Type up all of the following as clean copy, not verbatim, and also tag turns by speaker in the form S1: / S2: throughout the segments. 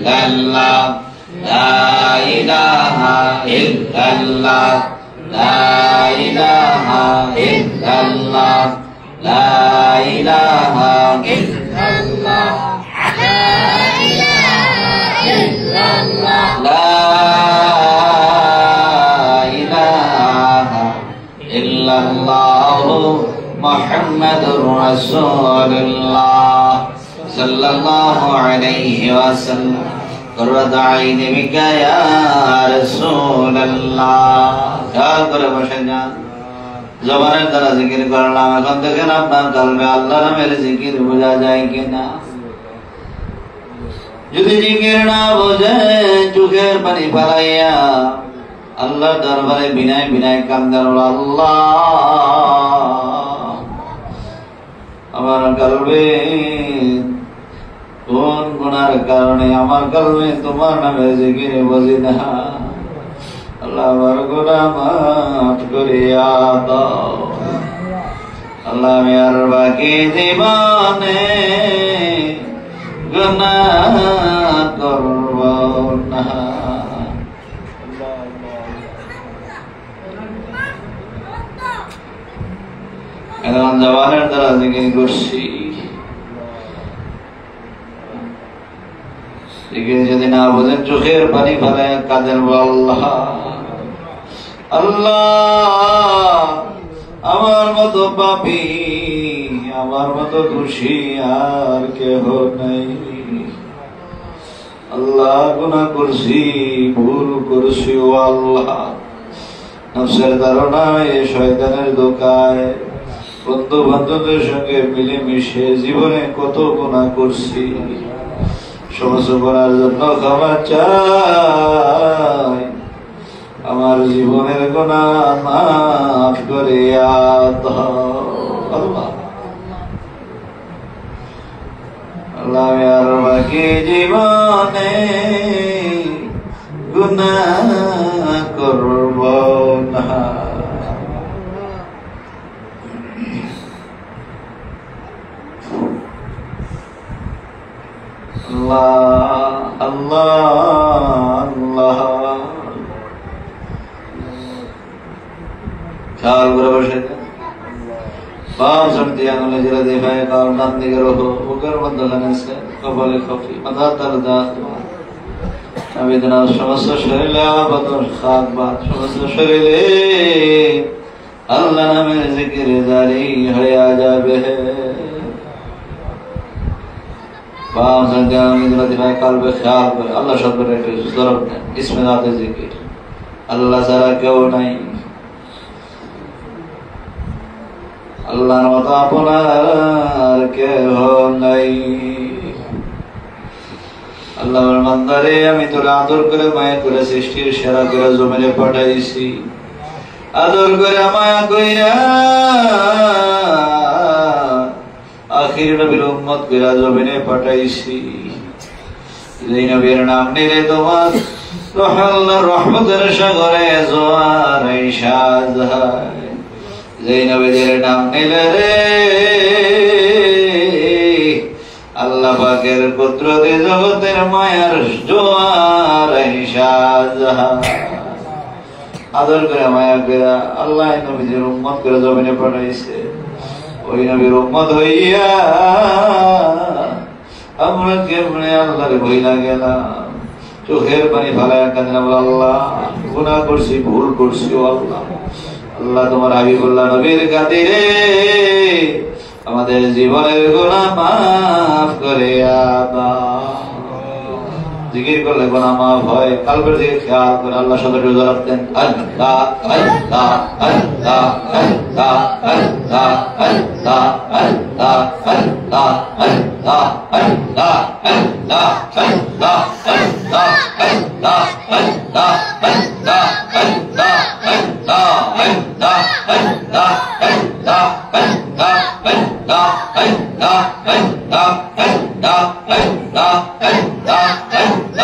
S1: illallah, la ilaha illallah, la ilaha illallah, la ilaha illallah, la ilaha illallah, la ilaha illallah, Muhammadur Rasulullah sallallahu alayhi wa sallam. قرة عين بك يا رسول الله. খেয়াল করে বসে যান। জবানের দ্বারা জিকির করলাম, এখন দেখেন আপনার কলবে আল্লাহর নামের জিকির বোঝা যায় কিনা। যদি জিকির না বোঝে চোখের পানি ফেলাইয়া আল্লাহর দরবারে বিনয় বিনয় কান্দার, আল্লাহ আমার কলবে কোন গুনার কারণে আমার কলবে তোমার নামে জিকির বুঝি না, আল্লাহ আমার গুনাহ মাফ করিয়া দাও। আল্লাহ আমি আর বাকি জীবনে গুনাহ করব না। এখন জবানের দ্বারা জিকির করছি, যদি না বোঝেন চোখের পানি ফেলে কাঁদেন, আল্লাহ আল্লাহ আমার মতো পাপী, আমার মতো দোষী আর কেহ নাই। আল্লাহ গুনাহ করছি, ভুল করছি ও আল্লাহ, নফসের ধারণায়, শয়তানের ধোঁকায়, বন্ধু বান্ধবদের সঙ্গে মিলেমিশে জীবনে কত গুনাহ করছি। সমস্ত গুনার জন্য ক্ষমা চাই, আমার জীবনের গুনাহ মাফ করিয়া দাও। আল্লাহ আল্লাহ আমি আর বাকি জীবনে গুনাহ করব না। আল্লাহ আল্লাহ আল্লাহ খেয়াল করে বসে বাম সামনে আঙুলে জেলা দেখায়, কারণ ডান দিকে রোহ, বুকের মধ্যখানে আছে, কপালে খফি, মাথার তালে দাঁত, বেদনা সমস্ত শরীরে আপাতত খাক বা সমস্ত শরীরে আল্লাহ নামের জিকির জারি হয়ে যাবে। বাম সামনে আঙুলে জেলা দেখায়, কালবে খেয়াল করে আল্লাহ শব্দটা একটু জরব দেন, ইসমে জাতে জিকির, আল্লাহ ছাড়া কেউ নাই, আল্লাহর মতো আপনার কেহ নাই। আল্লাহর বান্দারে আমি তোরে আদর করে মায়া করে সৃষ্টির সেরা করে জমিনে পাঠাইছি, আদর করে মায়া কইরা আখির নবীর উম্মত করে জমিনে পাঠাইছি। যেই নবীর নাম নিলে তোমার রহমতের সাগরে জোয়ার আইসা যায়, যেই নবীদের নাম নিলে রে আল্লাহ পাকের কুদরতে জগতের মায়ার জোয়ার আইসা যায়। আদর করে মায়া করে আল্লাহ নবীদের উম্মত করে জমিনে পাঠাইছে। ওই নবীর উম্মত হইয়া আমরা কেমনে আল্লাহর ভইলা গেলাম, চোখের পানি ফালায়া কাঁদিলাম, আল্লাহ গুনাহ করছি, ভুল করছি ও আল্লাহ। আল্লাহ তোমার হাবিবুল্লাহ নবীর খাতিরে আমাদের জীবনের গুনাহ মাফ করে দাও। জিকির করলে গুনাহ মাফ হয়, কালবের দিকে খেয়াল করে আল্লাহ সাথে রোজা রাখতেন, আল্লাহ আল্লাহ আল্লাহ আল্লাহ আল্লাহ আল্লাহ আল্লাহ আল্লাহ আল্লাহ আল্লাহ আল্লাহ আল্লাহ আল্লাহ আল্লাহ আল্লাহ আল্লাহ আল্লাহ আল্লাহ আল্লাহ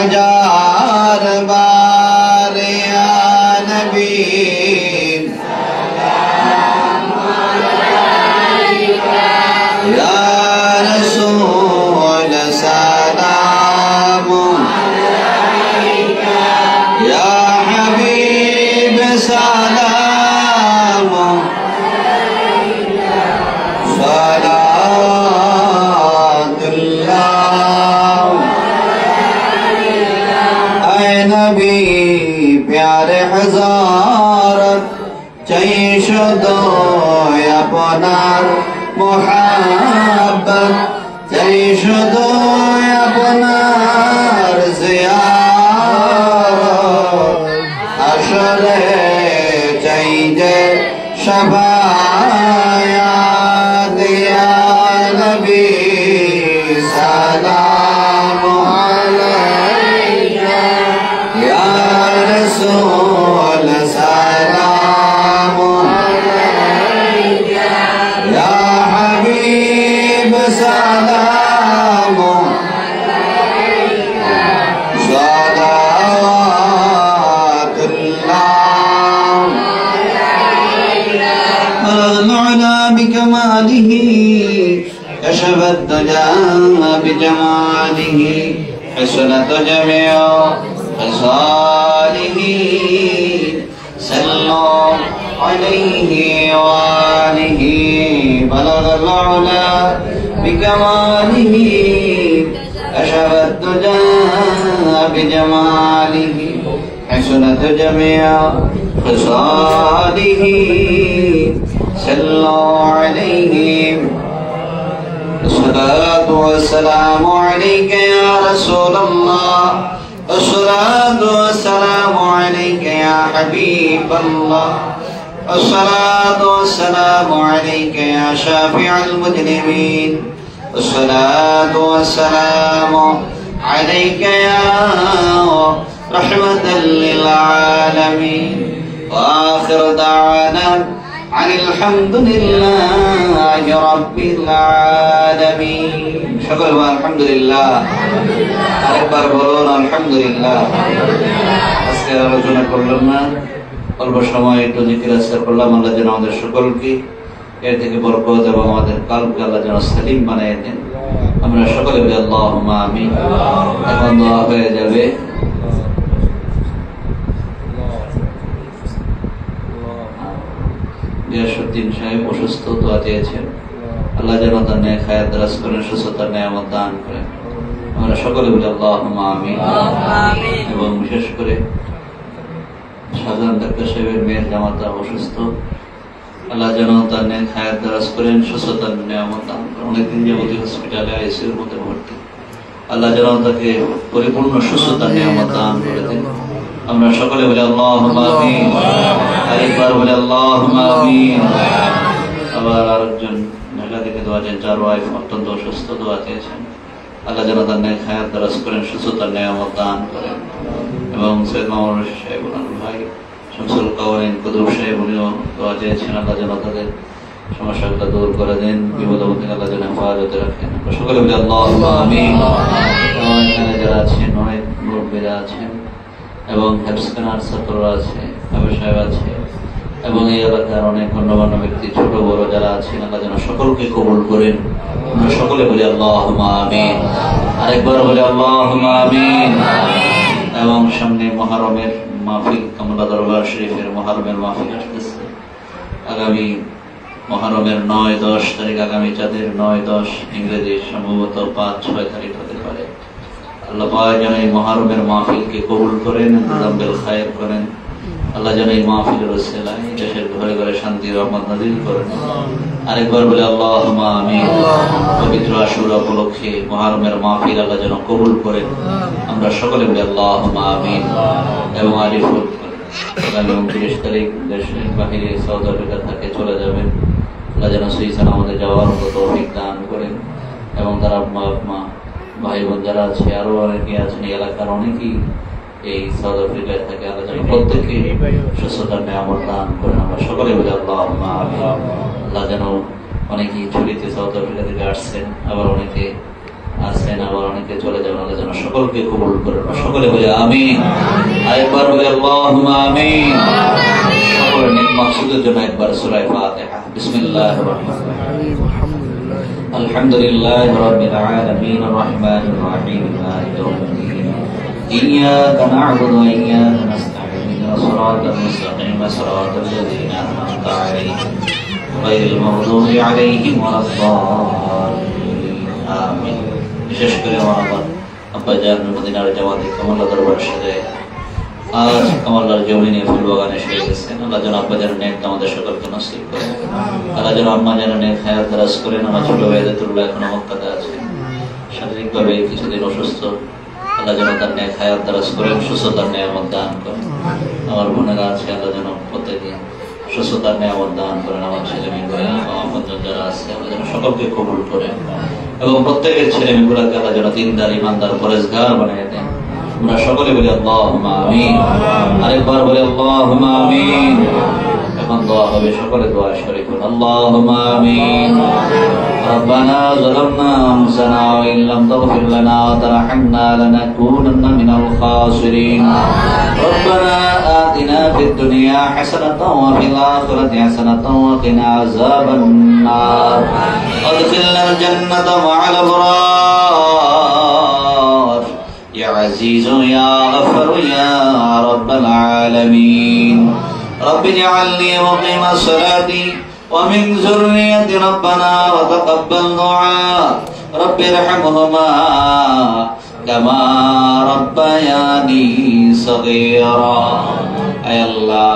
S1: हजार बार या नबी प्यारे हजारत चाई शुदो अपनार मोहब्बत चाई शुदो अपनार जियारत अशरे चाई जे शफायात या नबी सलाम अलैका या रसूल सलाम अलैका या हबीब सलाम अलैका सलावतुल्लाह अलैका بكماله كشف الدجى بجماله حسنت جميع خصاله صلوا عليه وآله بلغ العلا بكماله كشف الدجى بجماله حسنت جميع خصاله صلوا عليه الصلاة والسلام عليك يا رسول الله الصلاة والسلام عليك يا حبيب الله الصلاة والسلام عليك يا شافع المذنبين الصلاة والسلام عليك يا رحمة للعالمين وآخر دعوانا عن الحمد لله رب العالمين شكرا والحمد لله أكبر بلون الحمد لله আজকে আলোচনা করলাম না অল্প সময় একটু জিকির আজকার করলাম আল্লাহ যেন আমাদের সকলকে এর থেকে বরকত এবং আমাদের কালকে আল্লাহ যেন সালিম বানিয়ে দেন আমরা সকলে বলি আল্লাহুম্মা আমিন এখন দোয়া হয়ে যাবে গিয়াসউদ্দিন সাহেব অসুস্থ দোয়া চেয়েছেন আল্লাহ যেন তার নেক হায়াত দারাজ করেন সুস্থতার নিয়ামত দান করেন আমরা সকলে বলি আল্লাহুম্মা আমিন এবং বিশেষ করে শাহজাহান ডাক্তার সাহেবের মেয়ের জামাতা অসুস্থ আল্লাহ যেন তার নেক হায়াত দারাজ করেন সুস্থতার নিয়ামত দান করেন অনেকদিন যাবতীয় হসপিটালে আইসিইউর মধ্যে ভর্তি আল্লাহ যেন তাকে পরিপূর্ণ সুস্থতার নিয়ামত দান করে দেন আমরা সকলে বলি আল্লাহুম্মা আমিন আরেকবার বলি আল্লাহুম্মা আমিন আবার আরেকজন ঢাকা থেকে দোয়া চেয়েছেন যার ওয়াইফ অত্যন্ত অসুস্থ দোয়া চেয়েছেন আল্লাহ যেন তার নেক হায়াত দারাজ করেন সুস্থতার নিয়ামত দান করেন এবং সৈয়দ মামুন রশিদ সাহেব ওনার ভাই শামসুল কাওয়ারিন কুদুর সাহেব উনিও দোয়া চেয়েছেন আল্লাহ যেন তাদের সমস্যাগুলো দূর করে দেন বিপদ আপদে আল্লাহ যেন হেফাজতে রাখেন আমরা সকলে বলি আল্লাহুম্মা আমিন এবং এখানে যারা আছেন অনেক মুরব্বিরা আছেন এবং হেফজখানার ছাত্ররা আছে আবু সাহেব আছে এবং এই এলাকার অনেক গণ্যমান্য ব্যক্তি ছোট বড় যারা আছেন আল্লাহ যেন সকলকে কবুল করেন আমরা সকলে বলি আল্লাহুম্মা আমিন আরেকবার বলি আল্লাহুম্মা আমিন এবং সামনে মুহররমের মাহফিল কামলা দরবার শরীফের মুহররমের মাহফিল আসতেছে আগামী মুহররমের 9-10 তারিখ আগামী চাঁদের 9-10 ইংরেজি সম্ভবত 5-6 তারিখ হতে পারে আল্লাহ পাক যেন এই মুহররমের মাহফিলকে কবুল করেন জাম্বিল খায়ের করেন আল্লাহ যেন এই মাহফিলের ওসিলায় দেশের ঘরে ঘরে শান্তি রহমত নাযিল করেন আরেকবার বলে আল্লাহুম্মা আমিন পবিত্র আশুরা উপলক্ষে মুহররমের মাহফিল আল্লাহ যেন কবুল করেন আমরা সকলে বলি আল্লাহুম্মা আমিন এবং আরিফুল আগামী 29 তারিখ দেশের বাইরে সাউথ আফ্রিকা থেকে চলে যাবেন আল্লাহ যেন সহি সালামতে যাওয়ার মতো তৌফিক দান করেন এবং তারা মা ভাই বোন যারা আছে আরো অনেকে আছেন এলাকার অনেকেই এই সাউথ আফ্রিকায় থাকে আল্লাহ যেন প্রত্যেকে সুস্থতার নিয়ামত দান করেন আমরা সকলে বলি আল্লাহুম্মা আমিন আল্লাহ যেন অনেকেই ছুটিতে সাউথ আফ্রিকা থেকে আসছেন আবার অনেকে আসছেন আবার অনেকে চলে যাবেন আল্লাহ যেন সকলকে কবুল করেন সকলে বলি আমিন আরেকবার বলি আল্লাহুম্মা আমিন সকলের নেক মাকসুদের জন্য একবার সূরা ফাতিহা বিসমিল্লাহির রহমানির রহিম আলহামদুলিল্লাহি রাব্বিল আলামিন আর রহমানির রহিম মালিকি ইয়াউমিদ্দিন ইয়্যাকা না'বুদু ওয়া ইয়্যাকা নাস্তাঈন ইহদিনাস সিরাতাল মুস্তাকিম সিরাতাল লাযীনা আন'আমতা আলাইহিম গায়রিল মাগদুবি আলাইহিম ওয়ালাদ-দাল্লিন আমিন বিশেষ করে আমার আব্বাজান মদিনার জামাতে কামলা দরবার সাথে আজ কামাল্লার জমিনে ফুল বাগানে শুয়ে গেছেন। আল্লাহ যেন আব্বা যেন নেক আমাদের সকলকে নসিব করেন। আল্লাহ যেন আম্মা যেন নেক হায়াত দারাজ করেন। আমার ছোট ভাই আদাতুল্লাহ এখন মক্কাতে আছেন, শারীরিকভাবে কিছুদিন অসুস্থ। আল্লাহ যেন তার নেক হায়াত দারাজ করেন, সুস্থতার নিয়ামত দান করেন। আমার বোনেরা আছে, আল্লাহ যেন প্রত্যেকদিন সুস্থতার নিয়ামত দান করেন। আমার ছেলে মেয়েগুলো আমার যারা আছে আল্লাহ যেন সকলকে কবুল করেন এবং প্রত্যেকের ছেলে মেয়েগুলোকে আল্লাহ যেন দিনদার ইমানদার পরেজগার বানিয়ে দেন। আমরা সকলে বলি আল্লাহুম্মা আমিন। আরেকবার বলি আল্লাহুম্মা আমিন। এখন দোয়া হবে, সকলে দোয়া শরীক করুন। আল্লাহুম্মা আমিন। ربنا ظلمنا أنفسنا وإن لم تغفر لنا وترحمنا لنكونن من الخاسرين. ربنا آتنا في الدنيا حسنة وفي الآخرة حسنة وقنا عذاب النار. أدخلنا الجنة مع الأبرار يا عزيز يا غفور يا رب العالمين. رب اجعلني مقيم الصلاة ومن ذريتي ربنا وتقبل دعاء. رب ارحمهما كما ربياني صغيرا. اے اللہ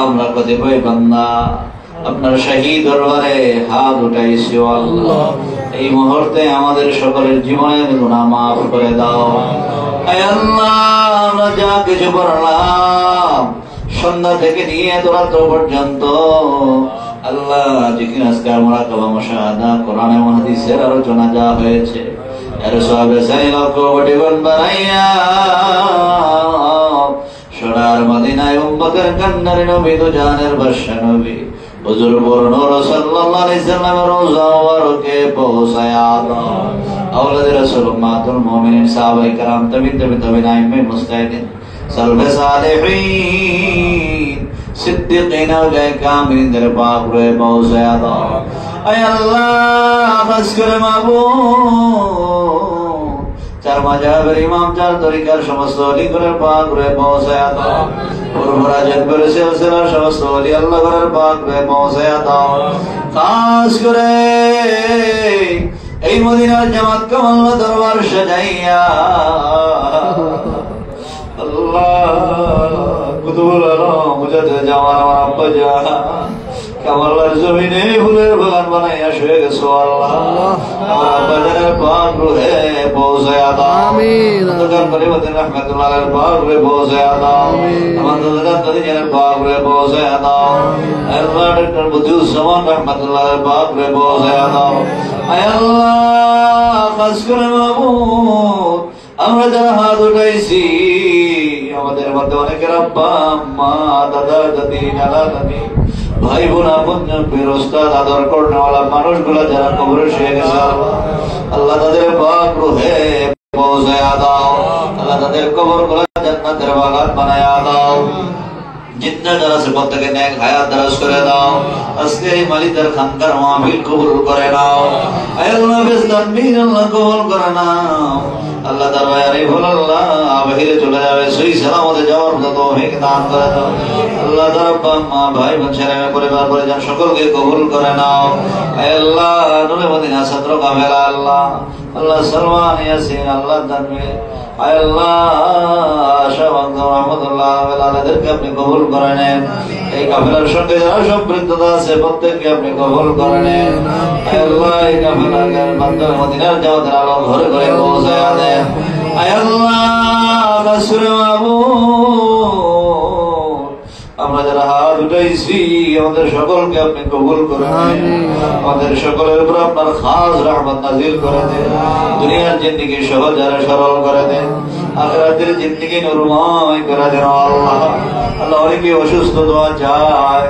S1: আমরা কতিপয় বান্দা আপনার শাহী দরবারে হাত উঠাইছি। আল্লাহ এই মুহূর্তে আমাদের সকলের জীবনের গুনাহ মাফ করে দাও। হে আল্লাহ আমরা যা কিছু পড়লাম সন্ধ্যা থেকে নিয়ে রাত পর্যন্ত, আল্লাহ জিকির আজকার মুরাকাবা মুশাহাদা কোরআন এবং হাদিসের আলোচনা যা হয়েছে এর সওয়াবে সাই লক্ষ কোটি গুণ বাড়াইয়া সোনার মদিনায় উম্মতের কান্নারে নবী দু জানের বাদশা নবী হুজুর নূর সাল্লাল্লাহু আলাইহি সাল্লামের রওজা মুবারকে পৌঁছায়া দাও। আওলাদ রাসূল উম্মাতুল মুমিনিন সাহাবায়ে কেরাম তাবিঈন আইম্মে মুজতাহিদিন সালফে সালেহীন সিদ্দিকিন আওলিয়া কামিলদের পাক রয়ে পৌঁছায়া দাও। হে আল্লাহ খাস করে মাবুদ চার মাযহাবের ইমাম চার তরিকার সমস্ত ওলিদের পাক রয়ে পৌঁছায়া দাও। পূর্বরাজের পরে সিলসিলার সমস্ত ওলি আল্লাহর পাক রয়ে পৌঁছায়া দাও। খাস করে এই মদিনার জামাত কামাল্লা দরবার সাজাইয়া আল্লাহ কুতুবুল আলম মুজাদ্দিদ জামান আমার আব্বা জান কামাল্লার জমিনে ফুলের বাগান বানাইয়া শুয়ে গেছো। আল্লাহ আমার আব্বা জানের পাক রুহে পৌঁছায়া দাও। আমিন। দরকার পরিবর্তন রহমাতুল্লাহ আলাইহির পাক রুহে পৌঁছায়া দাও। আমার দরকার কদিনের পাক রুহে পৌঁছায়া দাও। আল্লাহ ডক্টর বুজুজ্জামান রহমাতুল্লাহ আলাইহির পাক রুহে পৌঁছায়া দাও। আয় আল্লাহ খাস করে মাবুদ আমরা যারা হাত উঠাইছি আমাদের মধ্যে অনেকের আব্বা আম্মা দাদা দাদি নানা নানি ভাই বোন আপনজন ফেরেশতা আদর করনেওয়ালা মানুষগুলা যারা কবরে শুয়ে গেছে আল্লাহ তাদের পাক রুহে পৌঁছায়া দাও। আল্লাহ তাদের কবরগুলো জান্নাতের বাগান বানায়া দাও। জিন্দা যারা আছে প্রত্যেকে নেক হায়াত দারাজ করে দাও। আজকে এই মালিকের খানকার মাহফিল কবুল করে নাও। আল্লাহ বেস্তান বীর আল্লাহ কবুল করে নাও। আল্লাহ দরবারে বল আল্লাহ বাহিরে চলে যাবে সহি সালামতে যাওয়ার মতো তৌফিক দান করে দাও। আল্লাহ দরবার মা ভাই বোন ছেলে মেয়ে পরিবার পরিজন সকলকে কবুল করে নাও। আল্লাহ নূরে মদিনা ছাত্র কাফেলা আল্লাহ আল্লাহ সালমান ইয়াসিন আল্লাহ তানবীর আল্লাহ শাবান রহমাতুল্লাহ আলাইহিদেরকে আপনি কবুল করে নেন। এই কাফেলার সঙ্গে যারা সম্পৃক্ততা আছে প্রত্যেককে আপনি কবুল করে নেন। আল্লাহ এই কাফেলার বান্দর মদিনার জামাতের আলো ঘরে ঘরে পৌঁছায়া দেন। আল্লাহ রাসূল মাবুদ আমরা যারা হাত উঠাইছি আমাদের সকলকে আপনি কবুল করে নেন। আমাদের সকলের উপর আপনার খাস রহমত নাজিল করে দেন। দুনিয়ার জিন্দেগি সহজ আর সরল করে দেন। আখিরাতের জিন্দেগি নূরময় করে দেন। আল্লাহ আল্লাহ অনেকে অসুস্থ দোয়া চায়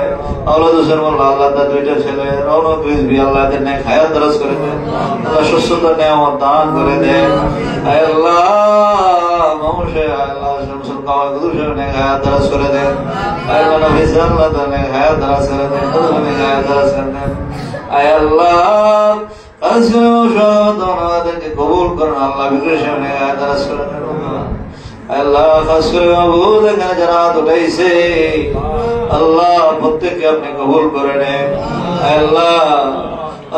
S1: আওলাদ হোসেন মোল্লা আল্লাহ তার দুইটা ছেলে রৌনক রিজভী আল্লাহ এদের নেক হায়াত দারাজ করে দেন। আল্লাহ সুস্থতা নিয়ামত দান করে দেন। আল্লাহ মামুশে আল্লাহ শামসুল কাওয়ার গুদুশের নেক হায়াত দারাজ করে দেন। আল্লাহ নবী সাল্লাল্লাহু আলাইহি ওয়াসাল্লাম হায়াত দারাজ করে দেন। নেক হায়াত দারাজ করে দেন। আল্লাহ আজকে ওনাদেরকে কবুল করেন। আল্লাহ বিকৃষ্ণ নেক হায়াত দারাজ করে দেন। আল্লাহ খাস করে মাবুদ এখানে যারা হাত উঠাইছে আল্লাহ প্রত্যেককে আপনি কবুল করে নেন। আল্লাহ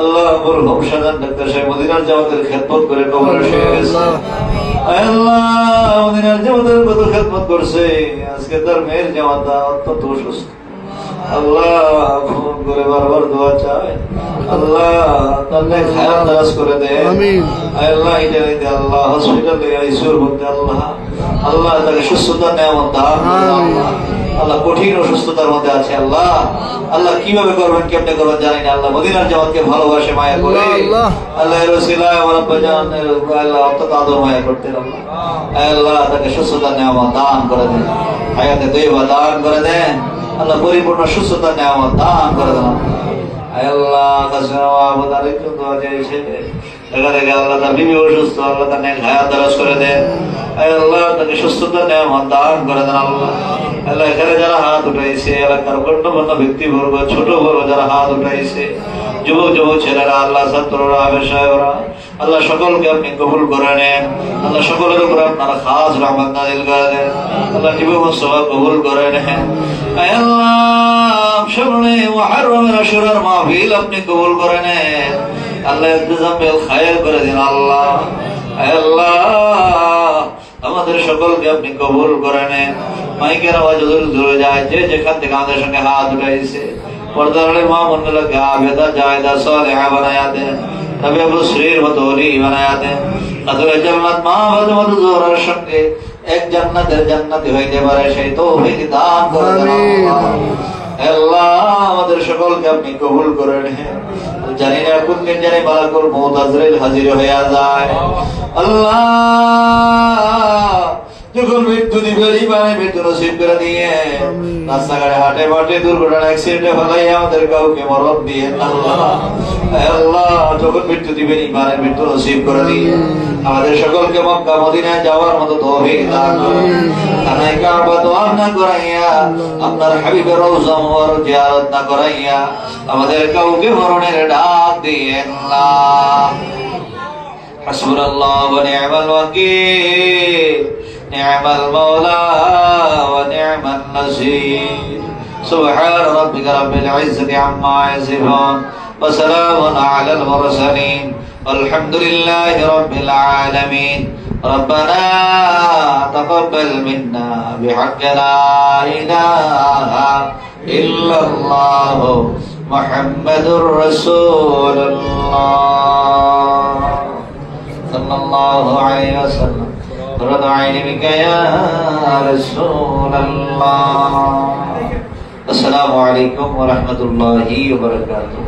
S1: আল্লাহ মরহুম শাহজাহান ডাক্তার সাহেব মদিনার জামাতের খেদমত করে কবরে শুয়ে গেছে। আল্লাহ মদিনার জামাতের কত খেদমত করছে, আজকে তার মেয়ের জামাতা অত্যন্ত অসুস্থ। আল্লাহ ফোন করে বারবার দোয়া চায়, আল্লাহ তার নেক হায়াত দারাজ করে দেন। আল্লাহ এটা আল্লাহ হসপিটালে আইসিউর মধ্যে আল্লাহ আল্লাহ তাকে সুস্থতার নেয়ামত দান করুন। আল্লাহ কঠিন অসুস্থতার মধ্যে আছে, আল্লাহ আল্লাহ কিভাবে করবেন কেমনে করবেন জানি না। আল্লাহ মদিনার জামাতকে ভালোবাসে মায়া করে আল্লাহ রসিলায় আমার আব্বা জান আল্লাহ অত্যন্ত আদর মায়া করতেন। আল্লাহ তাকে সুস্থতার নেয়ামত দান করে দেন, হায়াতে তৈবা দান করে দেন। আল্লাহ পরিপূর্ণ সুস্থতা নেওয়া দান করে দেন। আল্লাহ আল্লাহ তার বিবি অসুস্থ, আল্লাহ তার নেক হায়াত দারাজ করে দেন। আল্লাহ তাকে সুস্থতা নেওয়া দান করে দেন। আল্লাহ আল্লাহ এখানে যারা হাত উঠাইছে, এলাকার গণ্যমান্য ব্যক্তিবর্গ, ছোট বড় যারা হাত উঠাইছে, যুবক যুবক ছেলেরা, আল্লাহ ছাত্ররা, ব্যবসায়ীরা, আল্লাহ সকলকে আপনি কবুল করে নেন। আল্লাহ সকলের উপর আপনারা খাস রহমত নাযিল করে দেন। আল্লাহ জীবন সভা কবুল করে নেন। আল্লাহ সামনে মুহররমের আশুরার মাহফিল আপনি কবুল করে নেন। আল্লাহ ইন্তজামিল খায়ের করে দিন। আল্লাহ আল্লাহ আমাদের সকলকে আপনি কবুল করে নেন। মাইকের আওয়াজ দূরে যায়, যে যেখান থেকে আমাদের সঙ্গে হাত উঠাইছে পর্দার মা মন্ডলকে আবেদা জায়দা সালেহা বানায়া দেন। নবী আবু শ্রীর মতো ওলি বানায়া দেন। আদরে জান্নাত মা ফাতেমা জোহরার সঙ্গে এক জান্নাতের জান্নাতি হইতে পারে সেই তৌফিক দান করে দেন। আল্লাহ আমাদের সকলকে আপনি কবুল করে নেন। জানি না কোন দিন জানি মালাকুল মউত আজরাইল হাজির হইয়া যায়। আল্লাহ যখন মৃত্যু দিবে ইমানে মৃত্যু নসিব করে দিয়ে, রাস্তাঘাটে হাটে মাঠে দুর্ঘটনা অ্যাক্সিডেন্টে ফেলাই আমাদের কাউকে মরণ দিয়ে আল্লাহ আল্লাহ যখন মৃত্যু দিবেন ইমানের মৃত্যু নসিব করে দিয়ে আমাদের সকলকে মক্কা মদিনায় যাওয়ার মতো তৌফিক দান করুন। আনাই কাবা দোয়া না করাইয়া, আপনার হাবিবের রওজা মুবারক জিয়ারত না করাইয়া আমাদের কাউকে মরণের ডাক দিয়েন না। হাসবুনাল্লাহু ওয়া নি'মাল ওয়াকিল, নি'মাল মাওলা ওয়া নি'মান নাসির। সুবহান রাব্বিকা রাব্বিল ইজ্জাতি আম্মা ইয়াসিফুন ওয়া সালামুন আলাল মুরসালিন ওয়ালহামদুলিল্লাহি রাব্বিল আলামিন। ربنا تقبل منا بحق لا إله إلا الله محمد رسول الله صلى الله عليه وسلم رضى عيني بك يا رسول الله. السلام عليكم ورحمة الله وبركاته.